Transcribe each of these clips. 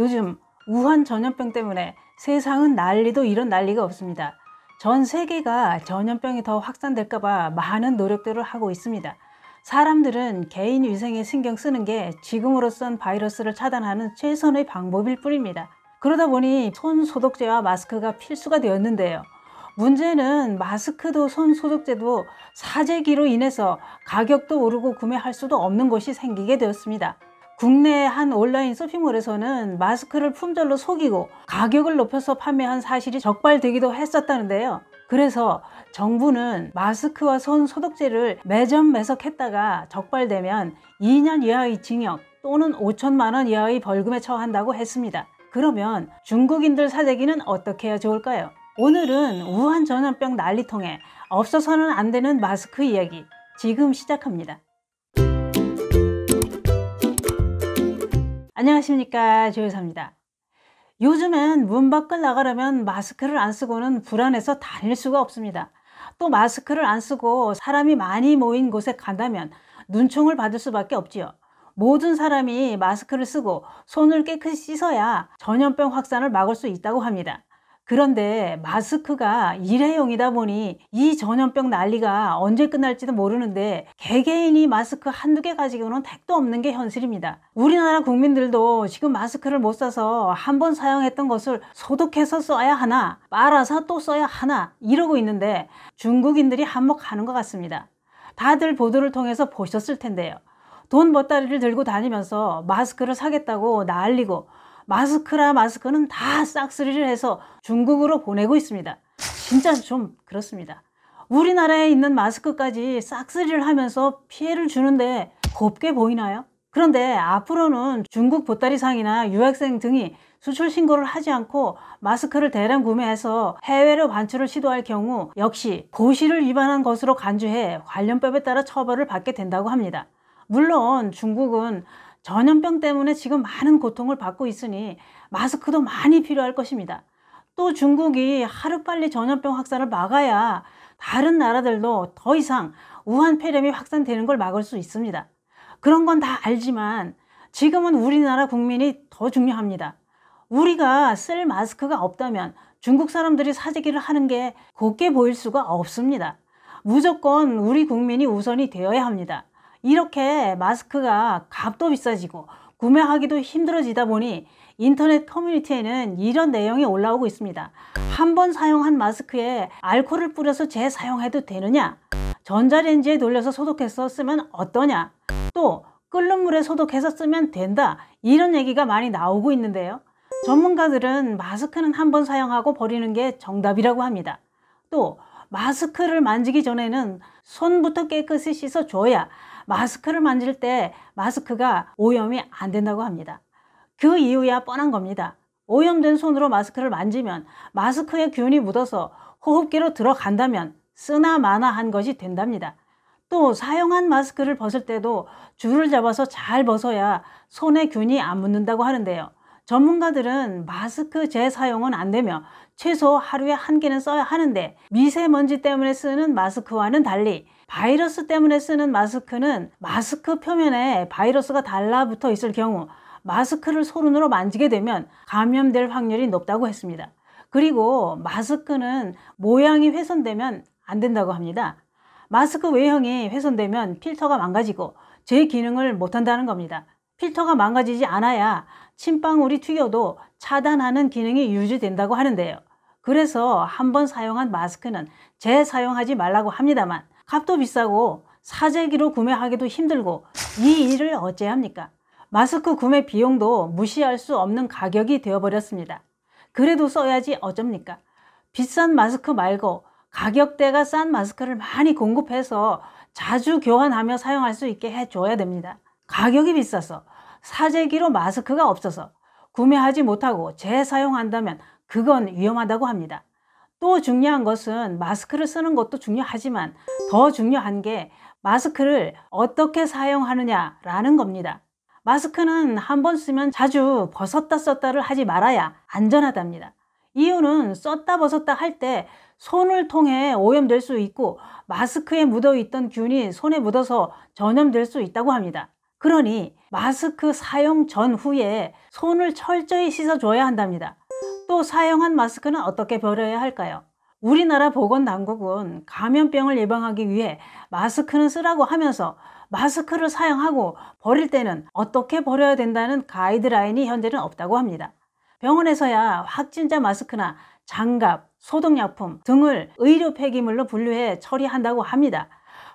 요즘 우한 전염병 때문에 세상은 난리도 이런 난리가 없습니다. 전 세계가 전염병이 더 확산될까봐 많은 노력들을 하고 있습니다. 사람들은 개인 위생에 신경 쓰는 게 지금으로선 바이러스를 차단하는 최선의 방법일 뿐입니다. 그러다 보니 손 소독제와 마스크가 필수가 되었는데요. 문제는 마스크도 손 소독제도 사재기로 인해서 가격도 오르고 구매할 수도 없는 곳이 생기게 되었습니다. 국내 한 온라인 쇼핑몰에서는 마스크를 품절로 속이고 가격을 높여서 판매한 사실이 적발되기도 했었다는데요. 그래서 정부는 마스크와 손 소독제를 매점 매석했다가 적발되면 2년 이하의 징역 또는 5천만 원 이하의 벌금에 처한다고 했습니다. 그러면 중국인들 사재기는 어떻게 해야 좋을까요? 오늘은 우한 전염병 난리통에 없어서는 안 되는 마스크 이야기 지금 시작합니다. 안녕하십니까, 조여사입니다. 요즘엔 문 밖을 나가려면 마스크를 안 쓰고는 불안해서 다닐 수가 없습니다. 또 마스크를 안 쓰고 사람이 많이 모인 곳에 간다면 눈총을 받을 수밖에 없지요. 모든 사람이 마스크를 쓰고 손을 깨끗이 씻어야 전염병 확산을 막을 수 있다고 합니다. 그런데 마스크가 일회용이다 보니 이 전염병 난리가 언제 끝날지도 모르는데 개개인이 마스크 한두 개 가지고는 택도 없는 게 현실입니다. 우리나라 국민들도 지금 마스크를 못 사서 한 번 사용했던 것을 소독해서 써야 하나 빨아서 또 써야 하나 이러고 있는데 중국인들이 한몫하는 것 같습니다. 다들 보도를 통해서 보셨을 텐데요. 돈 보따리를 들고 다니면서 마스크를 사겠다고 난리고 마스크는 다 싹쓸이를 해서 중국으로 보내고 있습니다. 진짜 좀 그렇습니다. 우리나라에 있는 마스크까지 싹쓸이를 하면서 피해를 주는데 곱게 보이나요? 그런데 앞으로는 중국 보따리상이나 유학생 등이 수출 신고를 하지 않고 마스크를 대량 구매해서 해외로 반출을 시도할 경우 역시 고시를 위반한 것으로 간주해 관련법에 따라 처벌을 받게 된다고 합니다. 물론 중국은 전염병 때문에 지금 많은 고통을 받고 있으니 마스크도 많이 필요할 것입니다. 또 중국이 하루빨리 전염병 확산을 막아야 다른 나라들도 더 이상 우한 폐렴이 확산되는 걸 막을 수 있습니다. 그런 건 다 알지만 지금은 우리나라 국민이 더 중요합니다. 우리가 쓸 마스크가 없다면 중국 사람들이 사재기를 하는 게 곱게 보일 수가 없습니다. 무조건 우리 국민이 우선이 되어야 합니다. 이렇게 마스크가 값도 비싸지고 구매하기도 힘들어지다 보니 인터넷 커뮤니티에는 이런 내용이 올라오고 있습니다. 한 번 사용한 마스크에 알코올을 뿌려서 재사용해도 되느냐? 전자레인지에 돌려서 소독해서 쓰면 어떠냐? 또 끓는 물에 소독해서 쓰면 된다. 이런 얘기가 많이 나오고 있는데요. 전문가들은 마스크는 한 번 사용하고 버리는 게 정답이라고 합니다. 또 마스크를 만지기 전에는 손부터 깨끗이 씻어줘야 마스크를 만질 때 마스크가 오염이 안 된다고 합니다. 그 이유야 뻔한 겁니다. 오염된 손으로 마스크를 만지면 마스크에 균이 묻어서 호흡기로 들어간다면 쓰나 마나 한 것이 된답니다. 또 사용한 마스크를 벗을 때도 줄을 잡아서 잘 벗어야 손에 균이 안 묻는다고 하는데요. 전문가들은 마스크 재사용은 안 되며 최소 하루에 한 개는 써야 하는데 미세먼지 때문에 쓰는 마스크와는 달리 바이러스 때문에 쓰는 마스크는 마스크 표면에 바이러스가 달라붙어 있을 경우 마스크를 손으로 만지게 되면 감염될 확률이 높다고 했습니다. 그리고 마스크는 모양이 훼손되면 안 된다고 합니다. 마스크 외형이 훼손되면 필터가 망가지고 제 기능을 못한다는 겁니다. 필터가 망가지지 않아야 침방울이 튀겨도 차단하는 기능이 유지된다고 하는데요. 그래서 한 번 사용한 마스크는 재사용하지 말라고 합니다만 값도 비싸고 사재기로 구매하기도 힘들고 이 일을 어찌 합니까? 마스크 구매 비용도 무시할 수 없는 가격이 되어버렸습니다. 그래도 써야지 어쩝니까? 비싼 마스크 말고 가격대가 싼 마스크를 많이 공급해서 자주 교환하며 사용할 수 있게 해줘야 됩니다. 가격이 비싸서 사재기로 마스크가 없어서 구매하지 못하고 재사용한다면 그건 위험하다고 합니다. 또 중요한 것은 마스크를 쓰는 것도 중요하지만 더 중요한 게 마스크를 어떻게 사용하느냐라는 겁니다. 마스크는 한 번 쓰면 자주 벗었다 썼다를 하지 말아야 안전하답니다. 이유는 썼다 벗었다 할 때 손을 통해 오염될 수 있고 마스크에 묻어있던 균이 손에 묻어서 전염될 수 있다고 합니다. 그러니 마스크 사용 전후에 손을 철저히 씻어줘야 한답니다. 또 사용한 마스크는 어떻게 버려야 할까요? 우리나라 보건당국은 감염병을 예방하기 위해 마스크는 쓰라고 하면서 마스크를 사용하고 버릴 때는 어떻게 버려야 된다는 가이드라인이 현재는 없다고 합니다. 병원에서야 확진자 마스크나 장갑, 소독약품 등을 의료 폐기물로 분류해 처리한다고 합니다.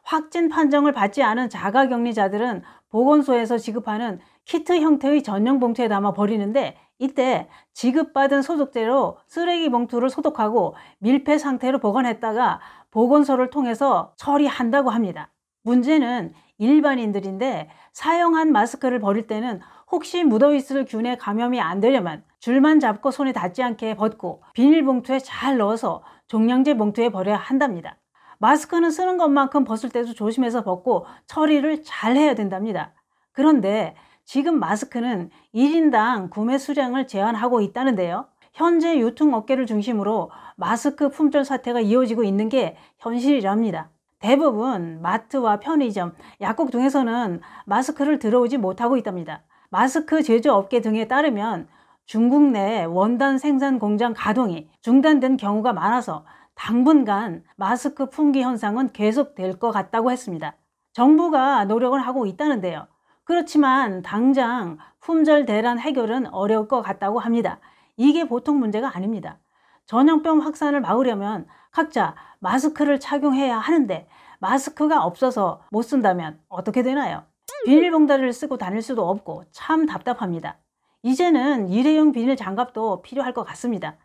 확진 판정을 받지 않은 자가격리자들은 보건소에서 지급하는 키트 형태의 전용 봉투에 담아 버리는데, 이때 지급받은 소독제로 쓰레기 봉투를 소독하고 밀폐 상태로 보관했다가 보건소를 통해서 처리한다고 합니다. 문제는 일반인들인데, 사용한 마스크를 버릴 때는 혹시 묻어있을 균에 감염이 안 되려면 줄만 잡고 손에 닿지 않게 벗고 비닐봉투에 잘 넣어서 종량제 봉투에 버려야 한답니다. 마스크는 쓰는 것만큼 벗을 때도 조심해서 벗고 처리를 잘 해야 된답니다. 그런데 지금 마스크는 1인당 구매 수량을 제한하고 있다는데요. 현재 유통업계를 중심으로 마스크 품절 사태가 이어지고 있는 게 현실이랍니다. 대부분 마트와 편의점, 약국 등에서는 마스크를 들어오지 못하고 있답니다. 마스크 제조업계 등에 따르면 중국 내 원단 생산 공장 가동이 중단된 경우가 많아서 당분간 마스크 품귀 현상은 계속될 것 같다고 했습니다. 정부가 노력을 하고 있다는데요. 그렇지만 당장 품절 대란 해결은 어려울 것 같다고 합니다. 이게 보통 문제가 아닙니다. 전염병 확산을 막으려면 각자 마스크를 착용해야 하는데, 마스크가 없어서 못 쓴다면 어떻게 되나요? 비닐봉다리를 쓰고 다닐 수도 없고 참 답답합니다. 이제는 일회용 비닐 장갑도 필요할 것 같습니다.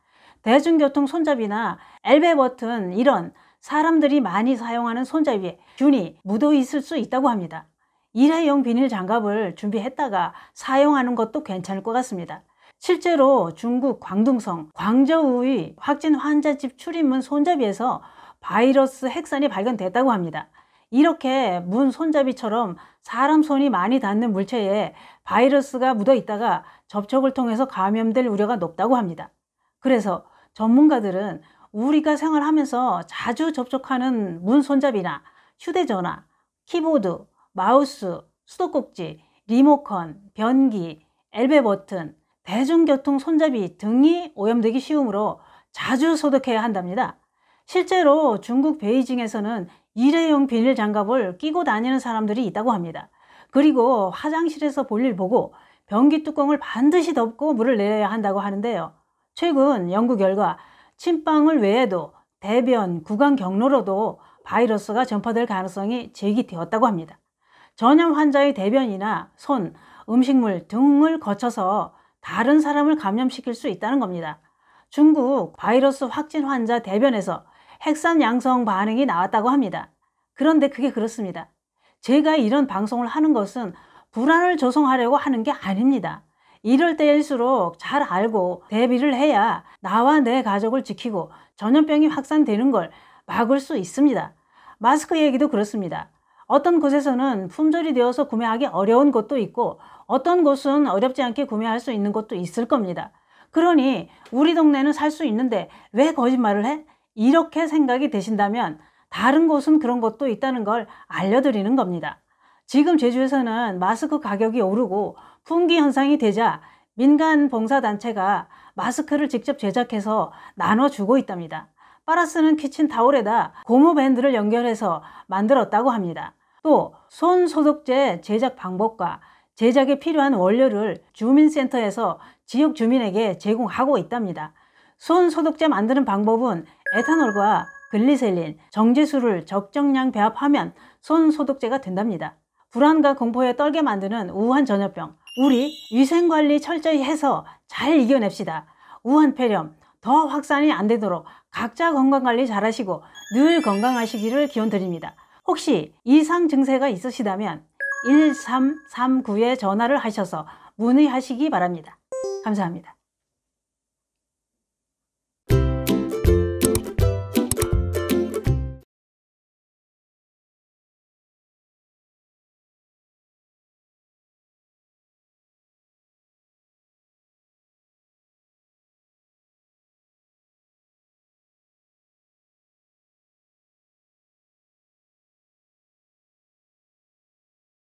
대중교통 손잡이나 엘베 버튼, 이런 사람들이 많이 사용하는 손잡이에 균이 묻어 있을 수 있다고 합니다. 일회용 비닐 장갑을 준비했다가 사용하는 것도 괜찮을 것 같습니다. 실제로 중국 광둥성 광저우의 확진 환자집 출입문 손잡이에서 바이러스 핵산이 발견됐다고 합니다. 이렇게 문 손잡이처럼 사람 손이 많이 닿는 물체에 바이러스가 묻어 있다가 접촉을 통해서 감염될 우려가 높다고 합니다. 그래서 전문가들은 우리가 생활하면서 자주 접촉하는 문 손잡이나 휴대전화, 키보드, 마우스, 수도꼭지, 리모컨, 변기, 엘베 버튼, 대중교통 손잡이 등이 오염되기 쉬우므로 자주 소독해야 한답니다. 실제로 중국 베이징에서는 일회용 비닐 장갑을 끼고 다니는 사람들이 있다고 합니다. 그리고 화장실에서 볼일 보고 변기 뚜껑을 반드시 덮고 물을 내려야 한다고 하는데요. 최근 연구 결과 침방울 외에도 대변, 구강 경로로도 바이러스가 전파될 가능성이 제기되었다고 합니다. 전염 환자의 대변이나 손, 음식물 등을 거쳐서 다른 사람을 감염시킬 수 있다는 겁니다. 중국 바이러스 확진 환자 대변에서 핵산 양성 반응이 나왔다고 합니다. 그런데 그게 그렇습니다. 제가 이런 방송을 하는 것은 불안을 조성하려고 하는 게 아닙니다. 이럴 때일수록 잘 알고 대비를 해야 나와 내 가족을 지키고 전염병이 확산되는 걸 막을 수 있습니다. 마스크 얘기도 그렇습니다. 어떤 곳에서는 품절이 되어서 구매하기 어려운 곳도 있고, 어떤 곳은 어렵지 않게 구매할 수 있는 곳도 있을 겁니다. 그러니 우리 동네는 살 수 있는데 왜 거짓말을 해? 이렇게 생각이 되신다면 다른 곳은 그런 곳도 있다는 걸 알려드리는 겁니다. 지금 제주에서는 마스크 가격이 오르고 품귀 현상이 되자 민간 봉사단체가 마스크를 직접 제작해서 나눠주고 있답니다. 빨아 쓰는 키친타올에다 고무 밴드를 연결해서 만들었다고 합니다. 또 손 소독제 제작 방법과 제작에 필요한 원료를 주민센터에서 지역 주민에게 제공하고 있답니다. 손 소독제 만드는 방법은 에탄올과 글리세린, 정제수를 적정량 배합하면 손 소독제가 된답니다. 불안과 공포에 떨게 만드는 우한 전염병, 우리 위생관리 철저히 해서 잘 이겨냅시다. 우한 폐렴 더 확산이 안 되도록 각자 건강관리 잘 하시고 늘 건강하시기를 기원드립니다. 혹시 이상 증세가 있으시다면 1339에 전화를 하셔서 문의하시기 바랍니다. 감사합니다.